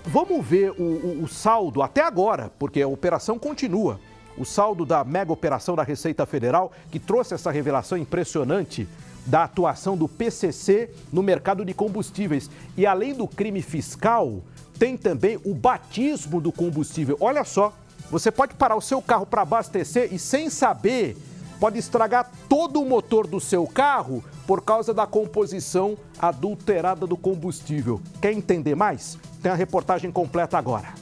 Vamos ver o saldo até agora, porque a operação continua. O saldo da mega operação da Receita Federal, que trouxe essa revelação impressionante da atuação do PCC no mercado de combustíveis. E além do crime fiscal, tem também o batismo do combustível. Olha só, você pode parar o seu carro para abastecer e, sem saber, pode estragar todo o motor do seu carro por causa da composição adulterada do combustível. Quer entender mais? Tem a reportagem completa agora.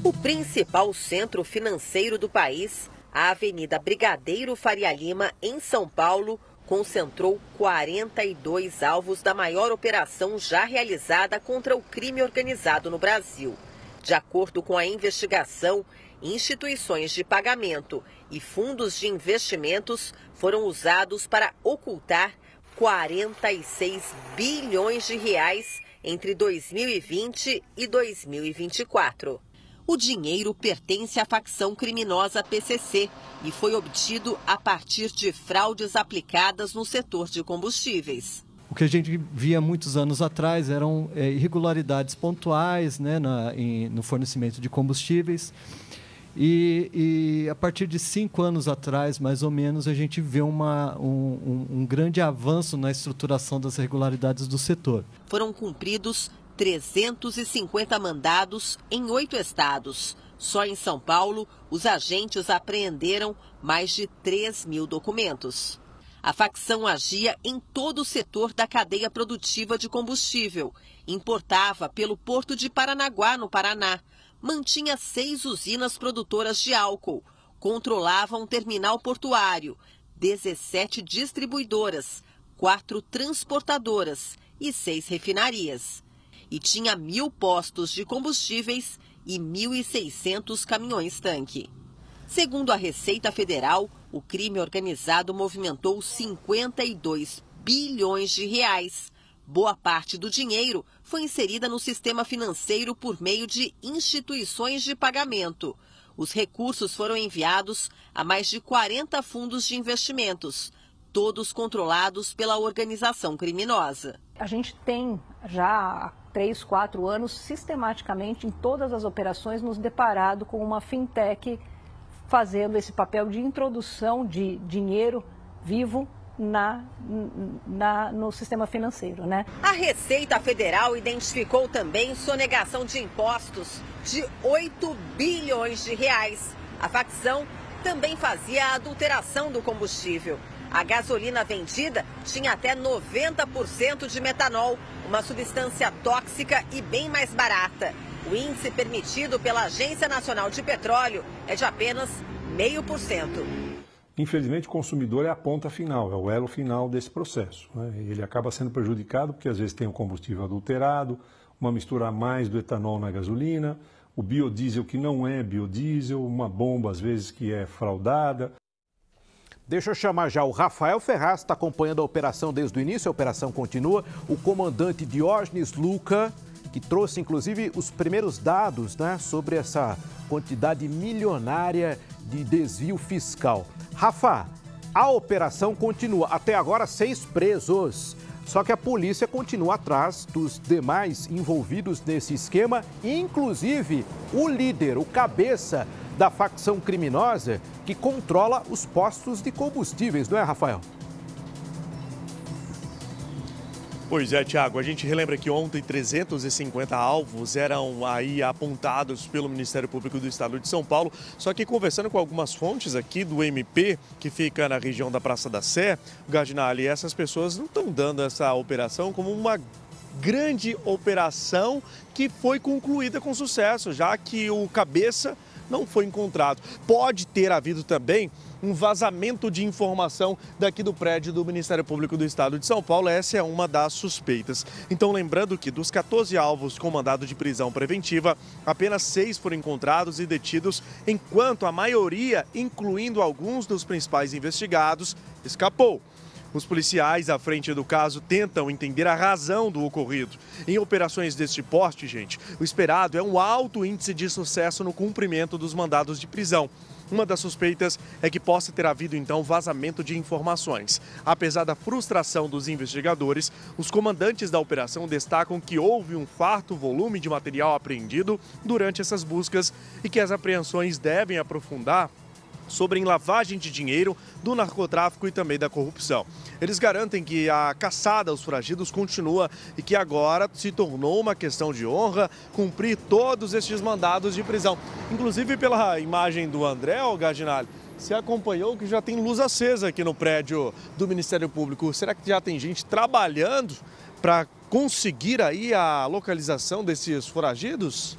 O principal centro financeiro do país, a Avenida Brigadeiro Faria Lima, em São Paulo, concentrou 42 alvos da maior operação já realizada contra o crime organizado no Brasil. De acordo com a investigação, instituições de pagamento e fundos de investimentos foram usados para ocultar 46 bilhões de reais entre 2020 e 2024. O dinheiro pertence à facção criminosa PCC e foi obtido a partir de fraudes aplicadas no setor de combustíveis. O que a gente via muitos anos atrás eram irregularidades pontuais, né, no fornecimento de combustíveis. E a partir de 5 anos atrás, mais ou menos, a gente vê um grande avanço na estruturação das irregularidades do setor. Foram cumpridos 350 mandados em 8 estados. Só em São Paulo, os agentes apreenderam mais de 3.000 documentos. A facção agia em todo o setor da cadeia produtiva de combustível. Importava pelo Porto de Paranaguá, no Paraná. Mantinha 6 usinas produtoras de álcool. Controlava um terminal portuário, 17 distribuidoras, 4 transportadoras e 6 refinarias. E tinha 1.000 postos de combustíveis e 1.600 caminhões-tanque. Segundo a Receita Federal, o crime organizado movimentou 52 bilhões de reais. Boa parte do dinheiro foi inserida no sistema financeiro por meio de instituições de pagamento. Os recursos foram enviados a mais de 40 fundos de investimentos, todos controlados pela organização criminosa. A gente tem já há 3, 4 anos, sistematicamente, em todas as operações, nos deparado com uma fintech fazendo esse papel de introdução de dinheiro vivo no sistema financeiro, né? A Receita Federal identificou também sonegação de impostos de 8 bilhões de reais. A facção também fazia a adulteração do combustível. A gasolina vendida tinha até 90% de metanol, uma substância tóxica e bem mais barata. O índice permitido pela Agência Nacional de Petróleo é de apenas 0,5%. Infelizmente, o consumidor é a ponta final, é o elo final desse processo, né? Ele acaba sendo prejudicado porque às vezes tem um combustível adulterado, uma mistura a mais do etanol na gasolina, o biodiesel que não é biodiesel, uma bomba às vezes que é fraudada. Deixa eu chamar já o Rafael Ferraz, está acompanhando a operação desde o início, a operação continua. O comandante Diógenes Luca, que trouxe inclusive os primeiros dados, né, sobre essa quantidade milionária de desvio fiscal. Rafa, a operação continua. Até agora, 6 presos. Só que a polícia continua atrás dos demais envolvidos nesse esquema, inclusive o líder, o cabeça da facção criminosa que controla os postos de combustíveis, não é, Rafael? Pois é, Tiago, a gente relembra que ontem 350 alvos eram aí apontados pelo Ministério Público do Estado de São Paulo, só que conversando com algumas fontes aqui do MP, que fica na região da Praça da Sé, Gardinali, essas pessoas não estão dando essa operação como uma grande operação que foi concluída com sucesso, já que o cabeça não foi encontrado. Pode ter havido também um vazamento de informação daqui do prédio do Ministério Público do Estado de São Paulo. Essa é uma das suspeitas. Então, lembrando que dos 14 alvos com mandado de prisão preventiva, apenas 6 foram encontrados e detidos, enquanto a maioria, incluindo alguns dos principais investigados, escapou. Os policiais à frente do caso tentam entender a razão do ocorrido. Em operações deste porte, gente, o esperado é um alto índice de sucesso no cumprimento dos mandados de prisão. Uma das suspeitas é que possa ter havido então vazamento de informações. Apesar da frustração dos investigadores, os comandantes da operação destacam que houve um farto volume de material apreendido durante essas buscas e que as apreensões devem aprofundar sobre lavagem de dinheiro, do narcotráfico e também da corrupção. Eles garantem que a caçada aos foragidos continua e que agora se tornou uma questão de honra cumprir todos estes mandados de prisão. Inclusive pela imagem do André Gardinali, você acompanhou que já tem luz acesa aqui no prédio do Ministério Público. Será que já tem gente trabalhando para conseguir aí a localização desses foragidos?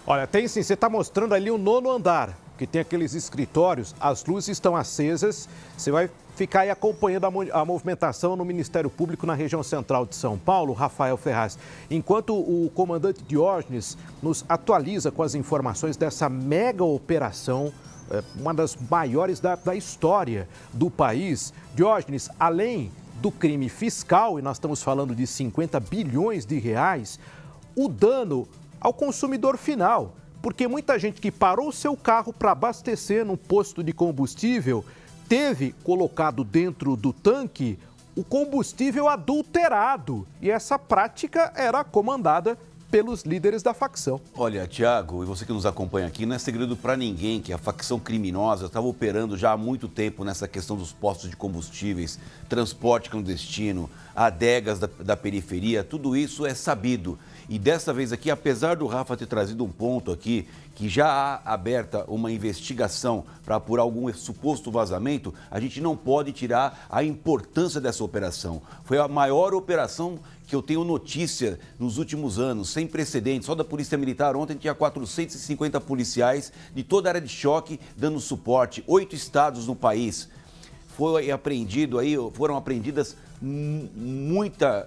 Olha, tem sim, você está mostrando ali o 9º andar, que tem aqueles escritórios, as luzes estão acesas, você vai ficar aí acompanhando a movimentação no Ministério Público na região central de São Paulo, Rafael Ferraz. Enquanto o comandante Diógenes nos atualiza com as informações dessa mega operação, uma das maiores da história do país. Diógenes, além do crime fiscal, e nós estamos falando de 50 bilhões de reais, o dano ao consumidor final. Porque muita gente que parou o seu carro para abastecer num posto de combustível teve colocado dentro do tanque o combustível adulterado. E essa prática era comandada pelos líderes da facção. Olha, Tiago, e você que nos acompanha aqui, não é segredo para ninguém que a facção criminosa estava operando já há muito tempo nessa questão dos postos de combustíveis, transporte clandestino, adegas da periferia, tudo isso é sabido. E dessa vez aqui, apesar do Rafa ter trazido um ponto aqui, que já há aberta uma investigação para apurar algum suposto vazamento, a gente não pode tirar a importância dessa operação. Foi a maior operação que eu tenho notícia nos últimos anos, sem precedentes. Só da Polícia Militar ontem tinha 450 policiais de toda a área de choque dando suporte, 8 estados no país. Foram apreendidas muita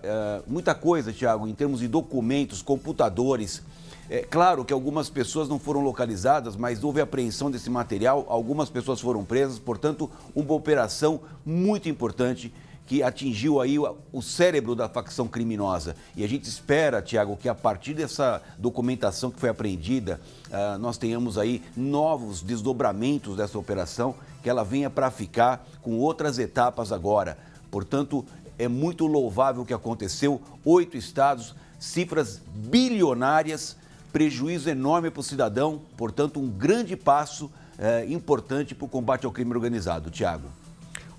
coisa, Tiago, em termos de documentos, computadores. É claro que algumas pessoas não foram localizadas, mas houve apreensão desse material, algumas pessoas foram presas, portanto, uma operação muito importante que atingiu aí o cérebro da facção criminosa. E a gente espera, Tiago, que a partir dessa documentação que foi apreendida, nós tenhamos aí novos desdobramentos dessa operação, que ela venha para ficar com outras etapas agora. Portanto, é muito louvável o que aconteceu, 8 estados, cifras bilionárias, prejuízo enorme para o cidadão, portanto, um grande passo importante para o combate ao crime organizado. Tiago.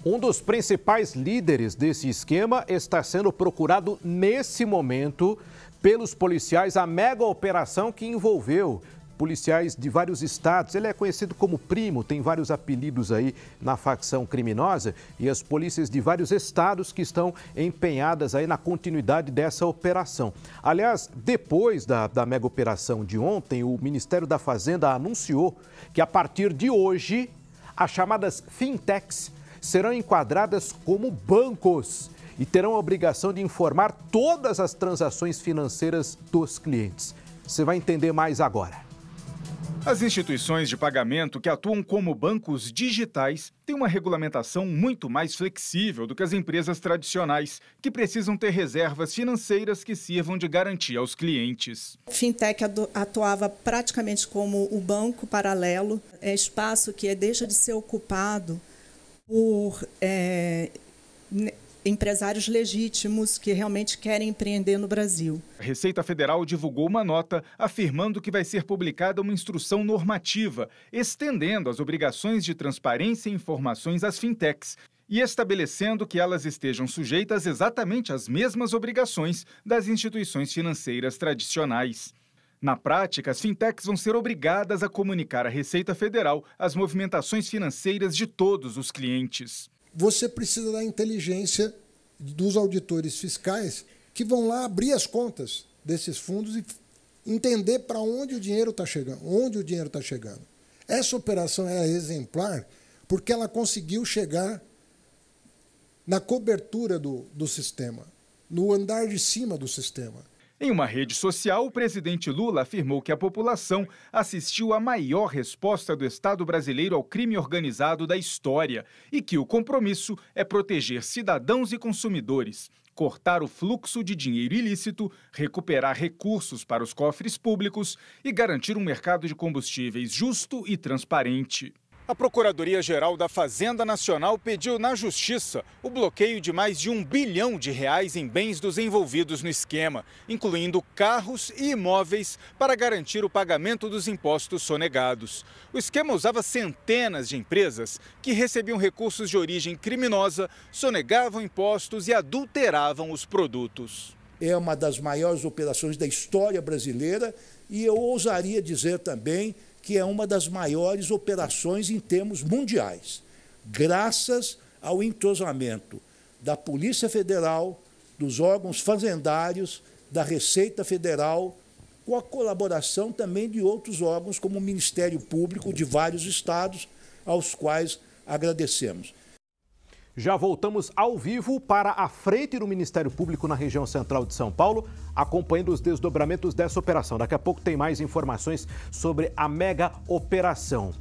Um dos principais líderes desse esquema está sendo procurado nesse momento pelos policiais. A mega operação que envolveu policiais de vários estados. Ele é conhecido como Primo, tem vários apelidos aí na facção criminosa, e as polícias de vários estados que estão empenhadas aí na continuidade dessa operação. Aliás, depois da mega operação de ontem, o Ministério da Fazenda anunciou que a partir de hoje as chamadas fintechs serão enquadradas como bancos e terão a obrigação de informar todas as transações financeiras dos clientes. Você vai entender mais agora. As instituições de pagamento que atuam como bancos digitais têm uma regulamentação muito mais flexível do que as empresas tradicionais, que precisam ter reservas financeiras que sirvam de garantia aos clientes. A Fintech atuava praticamente como o banco paralelo, espaço que deixa de ser ocupado por empresários legítimos que realmente querem empreender no Brasil. A Receita Federal divulgou uma nota afirmando que vai ser publicada uma instrução normativa, estendendo as obrigações de transparência e informações às fintechs e estabelecendo que elas estejam sujeitas exatamente às mesmas obrigações das instituições financeiras tradicionais. Na prática, as fintechs vão ser obrigadas a comunicar à Receita Federal as movimentações financeiras de todos os clientes. Você precisa da inteligência dos auditores fiscais que vão lá abrir as contas desses fundos e entender para onde o dinheiro está chegando, Essa operação é exemplar porque ela conseguiu chegar na cobertura do sistema, no andar de cima do sistema. Em uma rede social, o presidente Lula afirmou que a população assistiu à maior resposta do Estado brasileiro ao crime organizado da história e que o compromisso é proteger cidadãos e consumidores, cortar o fluxo de dinheiro ilícito, recuperar recursos para os cofres públicos e garantir um mercado de combustíveis justo e transparente. A Procuradoria-Geral da Fazenda Nacional pediu na Justiça o bloqueio de mais de R$1 bilhão em bens dos envolvidos no esquema, incluindo carros e imóveis, para garantir o pagamento dos impostos sonegados. O esquema usava centenas de empresas que recebiam recursos de origem criminosa, sonegavam impostos e adulteravam os produtos. É uma das maiores operações da história brasileira e eu ousaria dizer também que é uma das maiores operações em termos mundiais, graças ao entrosamento da Polícia Federal, dos órgãos fazendários, da Receita Federal, com a colaboração também de outros órgãos, como o Ministério Público de vários estados, aos quais agradecemos. Já voltamos ao vivo para a frente do Ministério Público na região central de São Paulo, acompanhando os desdobramentos dessa operação. Daqui a pouco tem mais informações sobre a mega operação.